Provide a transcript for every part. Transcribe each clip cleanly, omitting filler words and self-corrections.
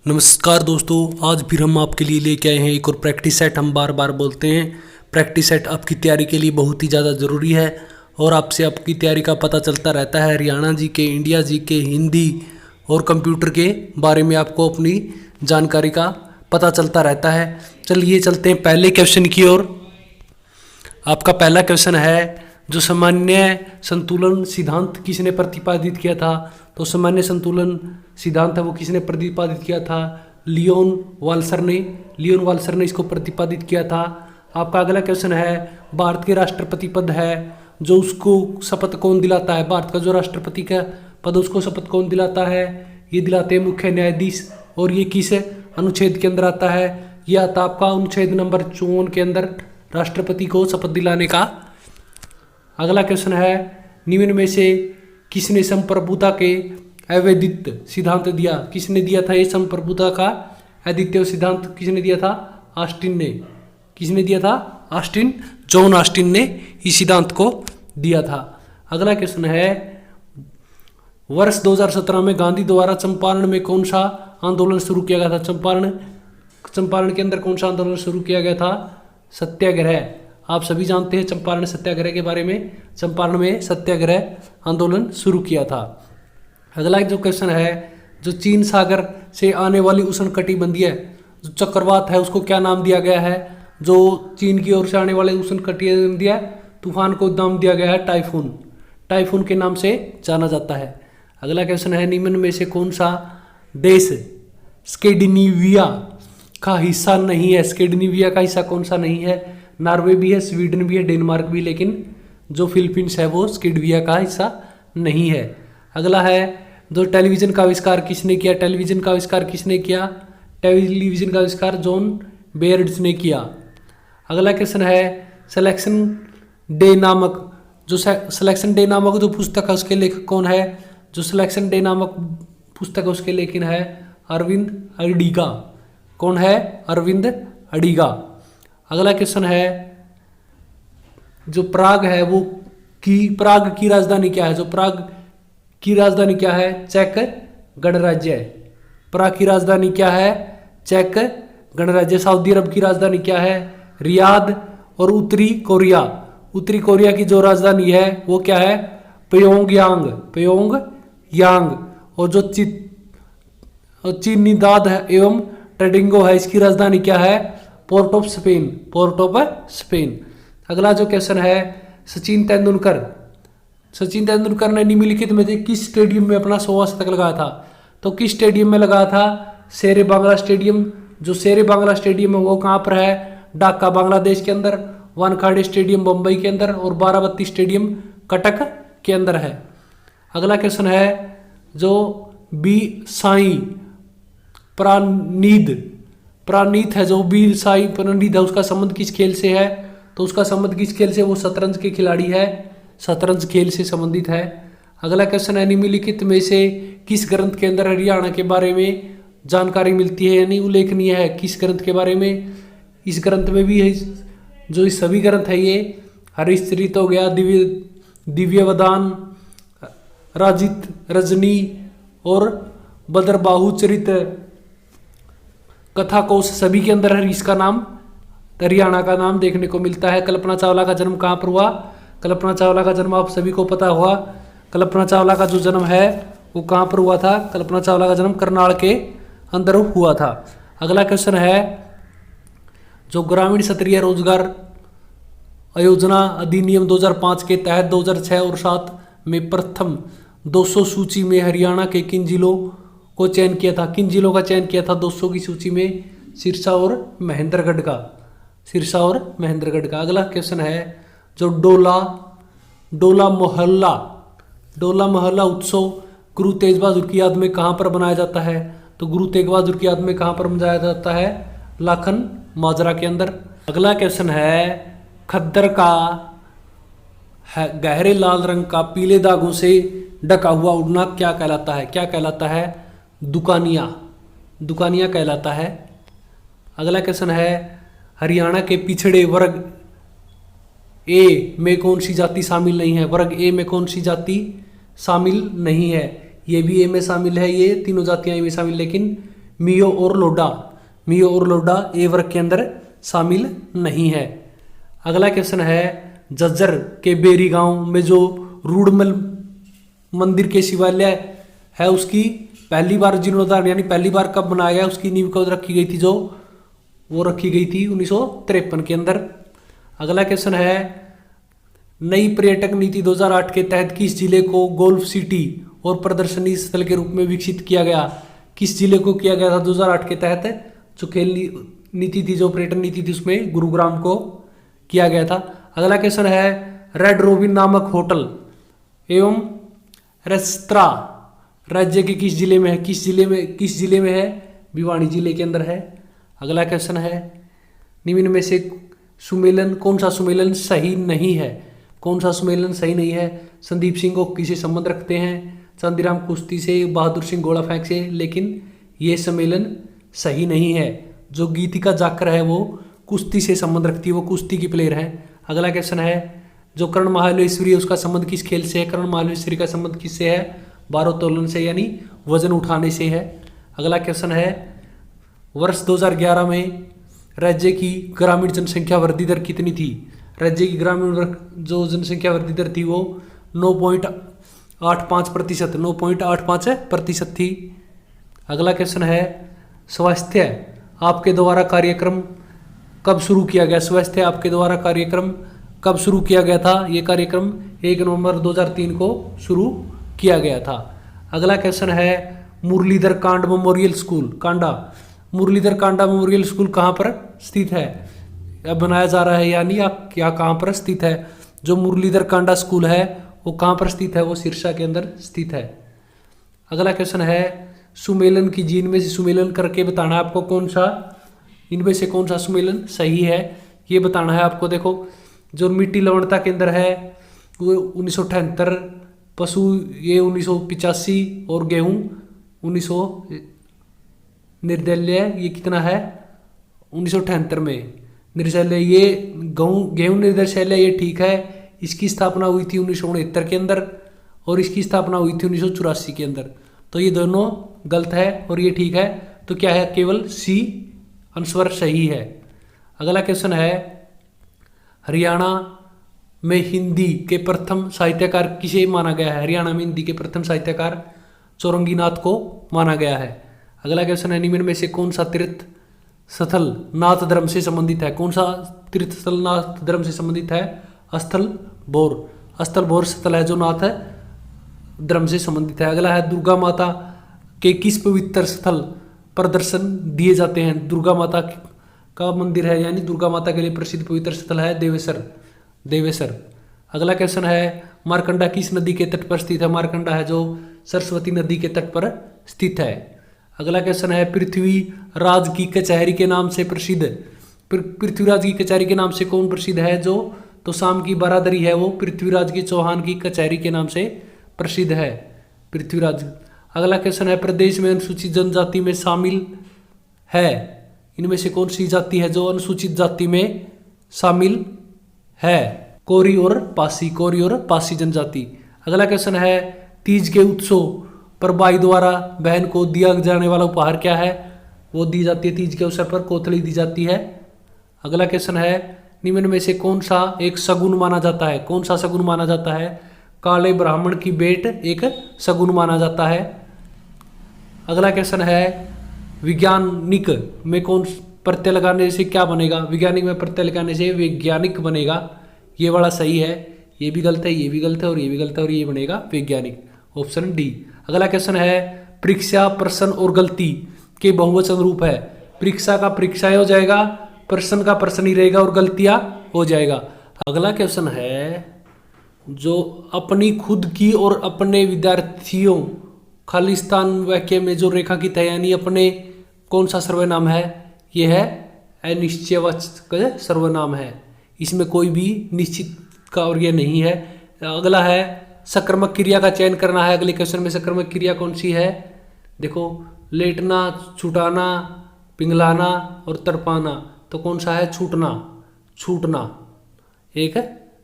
नमस्कार दोस्तों, आज फिर हम आपके लिए लेके आए हैं एक और प्रैक्टिस सेट। हम बार बार बोलते हैं प्रैक्टिस सेट आपकी तैयारी के लिए बहुत ही ज़्यादा ज़रूरी है और आपसे आपकी तैयारी का पता चलता रहता है। हरियाणा जी के, इंडिया जी के, हिंदी और कंप्यूटर के बारे में आपको अपनी जानकारी का पता चलता रहता है। चलिए चलते हैं पहले क्वेश्चन की ओर। आपका पहला क्वेश्चन है, जो सामान्य संतुलन सिद्धांत किसने प्रतिपादित किया था? तो सामान्य संतुलन सिद्धांत है वो किसने प्रतिपादित किया था? लियोन वाल्सर ने इसको प्रतिपादित किया था। आपका अगला क्वेश्चन है, भारत के राष्ट्रपति पद है जो उसको शपथ कौन दिलाता है? भारत का जो राष्ट्रपति का पद उसको शपथ कौन दिलाता है? ये दिलाते हैं मुख्य न्यायाधीश। और ये किस अनुच्छेद के अंदर आता है? यह आता आपका अनुच्छेद नंबर 54 के अंदर राष्ट्रपति को शपथ दिलाने का। अगला क्वेश्चन है, निम्न में से किसने संप्रभुता के अवैधित्व सिद्धांत दिया? किसने दिया था ये संप्रभुता का अद्वितीय सिद्धांत? किसने दिया था? ऑस्टिन ने। किसने दिया था? ऑस्टिन, जॉन ऑस्टिन ने इस सिद्धांत को दिया था। अगला क्वेश्चन है, वर्ष 2017 में गांधी द्वारा चंपारण में कौन सा आंदोलन शुरू किया गया था? चंपारण के अंदर कौन सा आंदोलन शुरू किया गया था? सत्याग्रह। आप सभी जानते हैं चंपारण सत्याग्रह के बारे में। चंपारण में सत्याग्रह आंदोलन शुरू किया था। अगला जो क्वेश्चन है, जो चीन सागर से आने वाली उष्णकटिबंधीय जो चक्रवात है उसको क्या नाम दिया गया है? जो चीन की ओर से आने वाले उष्णकटिबंधीय तूफान को नाम दिया गया है टाइफून। टाइफून के नाम से जाना जाता है। अगला क्वेश्चन है, निम्न में से कौन सा देश स्कैंडिनेविया का हिस्सा नहीं है? स्कैंडिनेविया का हिस्सा कौन सा नहीं है? नॉर्वे भी है, स्वीडन भी है, डेनमार्क भी, लेकिन जो फिलीपींस है वो स्कैंडिनेविया का हिस्सा नहीं है। अगला है, जो टेलीविजन का आविष्कार किसने किया? टेलीविजन का आविष्कार किसने किया? टेलीविजन का आविष्कार जॉन बेयर्ड्स ने किया। अगला क्वेश्चन है, सिलेक्शन डे नामक जो पुस्तक है उसके लेखक कौन है? जो सिलेक्शन डे नामक पुस्तक है उसके लेखक है अरविंद अडिगा। कौन है? अरविंद अडिगा। अगला क्वेश्चन है, जो प्राग है वो प्राग की राजधानी क्या है? जो प्राग की राजधानी क्या है? चेक गणराज्य। प्राग की राजधानी क्या है? चेक गणराज्य। सऊदी अरब की राजधानी क्या है? रियाद। और उत्तरी कोरिया की जो राजधानी है वो क्या है? प्योंगयांग। और जो चिनिदाद है एवं टोबैगो है इसकी राजधानी क्या है? Port of Spain. अगला जो क्वेश्चन है, सचिन तेंदुलकर ने निम्नलिखित में से किस स्टेडियम में अपना 100वां शतक लगाया था? तो किस स्टेडियम में लगाया था? शेरे बांग्ला स्टेडियम। जो शेरे बांग्ला स्टेडियम है वो कहाँ पर है? ढाका बांग्लादेश के अंदर, वानखाड़े स्टेडियम बम्बई के अंदर और बाराबत्ती स्टेडियम कटक के अंदर है। अगला क्वेश्चन है, जो बी साई प्रानीत है, जो वीर साई प्रानीत है उसका संबंध किस खेल से है? तो उसका संबंध किस खेल से? वो शतरंज के खिलाड़ी है, शतरंज खेल से संबंधित है। अगला क्वेश्चन है, निम्नलिखित में से किस ग्रंथ के अंदर हरियाणा के बारे में जानकारी मिलती है यानी उल्लेखनीय है? किस ग्रंथ के बारे में? इस ग्रंथ में भी है, जो इस सभी ग्रंथ है ये हरिश्चरित हो गया, दिव्यवदान, राजित रजनी और बद्रबाहु चरित, कथा कोश, सभी के अंदर इसका नाम, हरियाणा का नाम देखने को मिलता है। कल्पना चावला का जन्म कहाँ पर हुआ? कल्पना चावला का जन्म आप सभी को पता हुआ। कल्पना चावला का जो जन्म है वो कहाँ पर हुआ था? कल्पना चावला का जन्म करनाल के अंदर हुआ था। अगला क्वेश्चन है, जो ग्रामीण क्षेत्रीय रोजगार योजना अधिनियम 2005 के तहत 2006 और 2007 में प्रथम 200 सूची में हरियाणा के किन जिलों को चयन किया था? किन जिलों का चयन किया था 200 की सूची में? सिरसा और महेंद्रगढ़ का। अगला क्वेश्चन है, जो डोला मोहल्ला उत्सव गुरु तेग बहादुर की याद में कहाँ पर मनाया जाता है? तो गुरु तेग बहादुर की याद में कहाँ पर मनाया जाता है? लाखन माजरा के अंदर। अगला क्वेश्चन है, खद्दर का गहरे लाल रंग का पीले दागों से ढका हुआ उड़ना क्या कहलाता है? दुकानिया कहलाता है। अगला क्वेश्चन है, हरियाणा के पिछड़े वर्ग ए में कौन सी जाति शामिल नहीं है? वर्ग ए में कौन सी जाति शामिल नहीं है? ये भी ए में शामिल है, ये तीनों जातियां ए में शामिल, लेकिन मियो और लोडा, मियो और लोडा ए वर्ग के अंदर शामिल नहीं है। अगला क्वेश्चन है झज्जर के बेरी गांव में जो रूडमल मंदिर के शिवालय है उसकी पहली बार जीर्णोद्धार यानी पहली बार कब बनाया गया, उसकी नींव कब रखी गई थी, जो वो रखी गई थी 1953 के अंदर। अगला क्वेश्चन है नई पर्यटक नीति 2008 के तहत किस जिले को गोल्फ सिटी और प्रदर्शनी स्थल के रूप में विकसित किया गया, किस जिले को किया गया था 2008 के तहत जो खेल नीति थी, जो पर्यटन नीति थी उसमें गुरुग्राम को किया गया था। अगला क्वेश्चन है रेड रोबिन नामक होटल एवं रेस्तरा राज्य के किस जिले में है, किस जिले में है, भिवानी जिले के अंदर है। अगला क्वेश्चन है निम्न में से सुमेलन कौन सा सुमेलन सही नहीं है, कौन सा सुमेलन सही नहीं है। संदीप सिंह हॉकी से संबंध रखते हैं, चांदीराम कुश्ती से, बहादुर सिंह गोला फेंक से, लेकिन ये सम्मेलन सही नहीं है। जो गीतिका जाकर है वो कुश्ती से संबंध रखती है, वो कुश्ती की प्लेयर है। अगला क्वेश्चन है जो कर्ण महाबलेश्वरी है उसका संबंध किस खेल से है, कर्ण महाबलेश्वरी का संबंध किससे है, भारोत्तोलन से यानी वजन उठाने से है। अगला क्वेश्चन है वर्ष 2011 में राज्य की ग्रामीण जनसंख्या वृद्धि दर कितनी थी, राज्य की ग्रामीण जो जनसंख्या वृद्धि दर थी वो 9.85%, 9.85% थी। अगला क्वेश्चन है स्वास्थ्य आपके द्वारा कार्यक्रम कब शुरू किया गया, स्वास्थ्य आपके द्वारा कार्यक्रम कब शुरू किया गया था, ये कार्यक्रम 1 नवंबर 2003 को शुरू किया गया था। अगला क्वेश्चन है Murlidhar Kanda memorial school Kanda, Murlidhar Kanda memorial school कहाँ पर स्थित है, अब बनाया जा रहा है यानी क्या कहाँ पर स्थित है। जो मुरलीधर कांडा स्कूल है वो कहाँ पर स्थित है, वो सिरसा के अंदर स्थित है। अगला क्वेश्चन है सुमेलन की जीन में से सुमेलन करके बताना आपको कौन सा, इनमें से कौन सा सुमेलन सही है ये बताना है आपको। देखो जो मिट्टी लवणता के अंदर है वो 1978, पशु ये 1985 और गेहूं 1900 निर्दलीय ये कितना है 1978 में। निर्दलीय ये गेहूं निर्दलीय ये ठीक है, इसकी स्थापना हुई थी 1969 के अंदर और इसकी स्थापना हुई थी 1984 के अंदर, तो ये दोनों गलत है और ये ठीक है, तो क्या है केवल सी आंसर सही है। अगला क्वेश्चन है हरियाणा में हिंदी के प्रथम साहित्यकार किसे माना गया है, हरियाणा में हिंदी के प्रथम साहित्यकार चौरंगीनाथ को माना गया है। अगला क्वेश्चन है निम्न में से कौन सा तीर्थ स्थल नाथ धर्म से संबंधित है, कौन सा तीर्थ स्थल नाथ धर्म से संबंधित है, स्थल बोर स्थल है जो नाथ धर्म से संबंधित है। अगला है दुर्गा माता के किस पवित्र स्थल पर दर्शन दिए जाते हैं, दुर्गा माता का मंदिर है यानी दुर्गा माता के लिए प्रसिद्ध पवित्र स्थल है देवेसर। अगला क्वेश्चन है मारकंडा किस नदी के तट पर स्थित है, मारकंडा है जो सरस्वती नदी के तट पर स्थित है। अगला क्वेश्चन है पृथ्वीराज की कचहरी के नाम से प्रसिद्ध, पृथ्वीराज की कचहरी के नाम से कौन प्रसिद्ध है, जो तो शाम की बरादरी है वो पृथ्वीराज की चौहान की कचहरी के नाम से प्रसिद्ध है पृथ्वीराज। अगला क्वेश्चन है प्रदेश में अनुसूचित जनजाति में शामिल है, इनमें से कौन सी जाति है जो अनुसूचित जाति में शामिल है, कोरी और पासी जनजाति। अगला क्वेश्चन है तीज के उत्सव पर भाई द्वारा बहन को दिया जाने वाला उपहार क्या है, वो दी जाती है तीज के अवसर पर कोथली दी जाती है। अगला क्वेश्चन है निम्न में से कौन सा एक सगुन माना जाता है, कौन सा सगुन माना जाता है, काले ब्राह्मण की भेंट एक सगुन माना जाता है। अगला क्वेश्चन है वैज्ञानिक में कौन प्रत्यय लगाने से क्या बनेगा, वैज्ञानिक में प्रत्यय लगाने से वैज्ञानिक बनेगा, ये वाला सही है, ये भी गलत है, ये भी गलत है और ये भी गलत है और ये बनेगा वैज्ञानिक, ऑप्शन डी। अगला क्वेश्चन है परीक्षा प्रश्न और गलती के बहुवचन रूप है, परीक्षा का परीक्षाएं हो जाएगा, प्रश्न का प्रश्न ही रहेगा और गलतियां हो जाएगा। अगला क्वेश्चन है जो अपनी खुद की और अपने विद्यार्थियों खालिस्तान वाक्य में जो रेखा की यानी अपने कौन सा सर्वनाम है, यह है अनिश्चयवाचक सर्वनाम है, इसमें कोई भी निश्चित का और ये नहीं है। अगला है सकर्मक क्रिया का चयन करना है, अगले क्वेश्चन में सकर्मक क्रिया कौन सी है, देखो लेटना, छुटाना, पिघलाना और तड़पाना, तो कौन सा है छूटना एक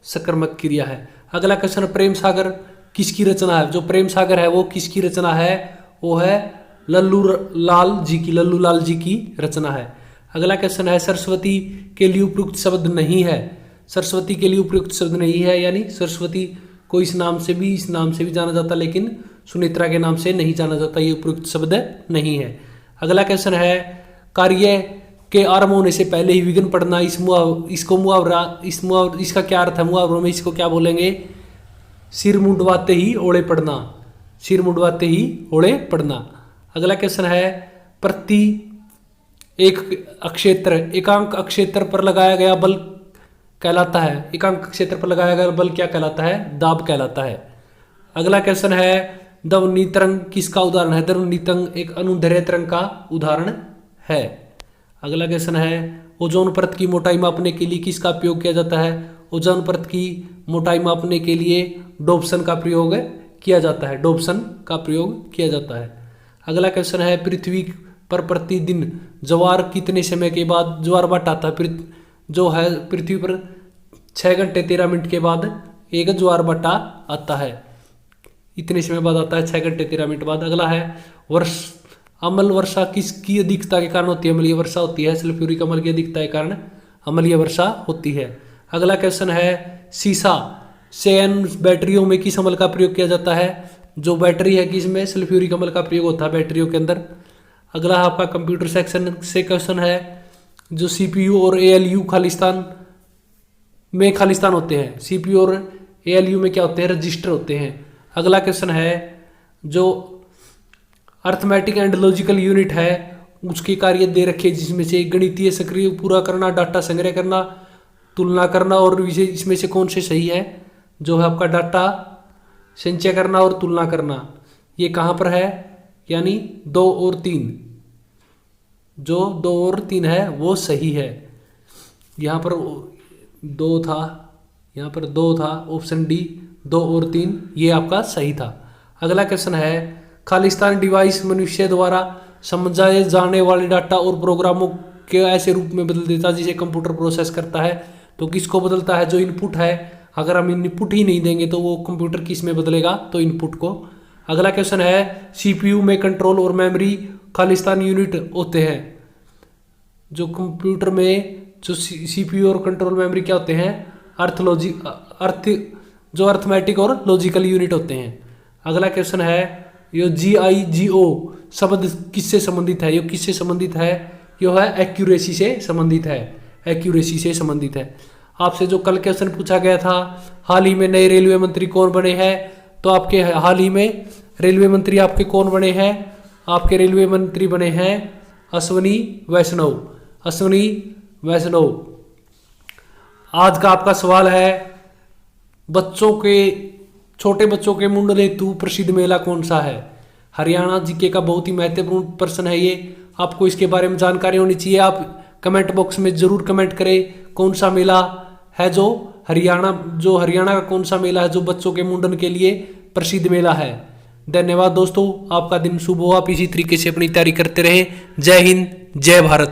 सकर्मक क्रिया है। अगला क्वेश्चन प्रेम सागर किसकी रचना है, जो प्रेम सागर है वो किसकी रचना है, वो है लल्लू लाल जी की रचना है। अगला क्वेश्चन है सरस्वती के लिए उपयुक्त शब्द नहीं है। सरस्वती के लिए उपयुक्त शब्द नहीं है, यानी सरस्वती को इस नाम से भी जाना जाता, लेकिन सुनेत्रा के नाम से नहीं जाना जाता, ये उपयुक्त शब्द नहीं है। अगला क्वेश्चन है कार्य के आरंभ होने से पहले ही विघ्न पड़ना, इसका क्या अर्थ है? मुहावरों में इसको क्या बोलेंगे? सिर मुंडवाते ही ओले पड़ना, सिर मुंडवाते ही ओले पड़ना। अगला क्वेश्चन है प्रति एक अक्षेत्र एकांक अक्षेत्र पर लगाया गया बल कहलाता है। एकांक क्षेत्र पर लगाया गया बल क्या कहलाता है? दाब कहलाता है। अगला क्वेश्चन है ध्वनि तरंग किसका उदाहरण है? ध्वनि तरंग एक अनुदैर्घ्य तरंग का उदाहरण है। अगला क्वेश्चन है ओजोन परत की मोटाई मापने के लिए किसका प्रयोग किया जाता है? ओजोन परत की मोटाई मापने के लिए डोप्सन का प्रयोग किया जाता है, डोप्सन का प्रयोग किया जाता है। अगला क्वेश्चन है पृथ्वी पर प्रतिदिन ज्वार कितने समय के बाद ज्वारभाटा आता है? जो है पृथ्वी पर 6 घंटे 13 मिनट के बाद एक ज्वारभाटा आता है, इतने समय बाद आता है, 6 घंटे 13 मिनट बाद। अगला है अम्ल वर्षा किसकी अधिकता के कारण होती है? अम्लीय वर्षा होती है। सल्फ्यूरिक अम्ल की अधिकता के कारण अम्लीय वर्षा होती है। अगला क्वेश्चन है सीसा सेन बैटरियों में किस अम्ल का प्रयोग किया जाता है? जो बैटरी है किसमें सल्फ्यूरिक अम्ल का प्रयोग होता है बैटरियों के अंदर। अगला आपका कंप्यूटर सेक्शन से क्वेश्चन है जो सीपीयू और एएलयू खालिस्तान होते हैं, सीपीयू और एएलयू में क्या होते हैं? रजिस्टर होते हैं। अगला क्वेश्चन है जो अर्थमेटिक एंड लॉजिकल यूनिट है उसके कार्य दे रखे, जिसमें से गणितीय सक्रिय पूरा करना, डाटा संग्रह करना, तुलना करना और विशेष इसमें से कौन से सही है? जो है आपका डाटा संचय करना और तुलना करना, ये कहाँ पर है? यानी 2 और 3, जो 2 और 3 है वो सही है। यहाँ पर 2 था, यहाँ पर 2 था, ऑप्शन डी 2 और 3 ये आपका सही था। अगला क्वेश्चन है खालिस्तान डिवाइस मनुष्य द्वारा समझाए जाने वाले डाटा और प्रोग्रामों के ऐसे रूप में बदल देता जिसे कंप्यूटर प्रोसेस करता है। तो किसको बदलता है? जो इनपुट है, अगर हम इनपुट ही नहीं देंगे तो वो कंप्यूटर किस में बदलेगा? तो इनपुट को। अगला क्वेश्चन है सीपीयू में कंट्रोल और मेमोरी खालिस्तान यूनिट होते हैं। जो कंप्यूटर में जो सीपीयू और कंट्रोल मेमोरी क्या होते हैं? जो अर्थमेटिक और लॉजिकल यूनिट होते हैं। अगला क्वेश्चन है यो GIGO शब्द किससे संबंधित है? यो किससे संबंधित है? यो है एक्यूरेसी से संबंधित है, एक्यूरेसी से संबंधित है। आपसे जो कल क्वेश्चन पूछा गया था हाल ही में नए रेलवे मंत्री कौन बने हैं, तो आपके हाल ही में रेलवे मंत्री आपके कौन बने हैं? आपके रेलवे मंत्री बने हैं अश्विनी वैष्णव, अश्विनी वैष्णव। आज का आपका सवाल है छोटे बच्चों के मुंडन हेतु प्रसिद्ध मेला कौन सा है? हरियाणा जीके का बहुत ही महत्वपूर्ण प्रश्न है ये, आपको इसके बारे में जानकारी होनी चाहिए। आप कमेंट बॉक्स में जरूर कमेंट करें कौन सा मेला है जो हरियाणा का कौन सा मेला है जो बच्चों के मुंडन के लिए प्रसिद्ध मेला है। धन्यवाद दोस्तों, आपका दिन शुभ हो, आप इसी तरीके से अपनी तैयारी करते रहे। जय हिंद, जय भारत।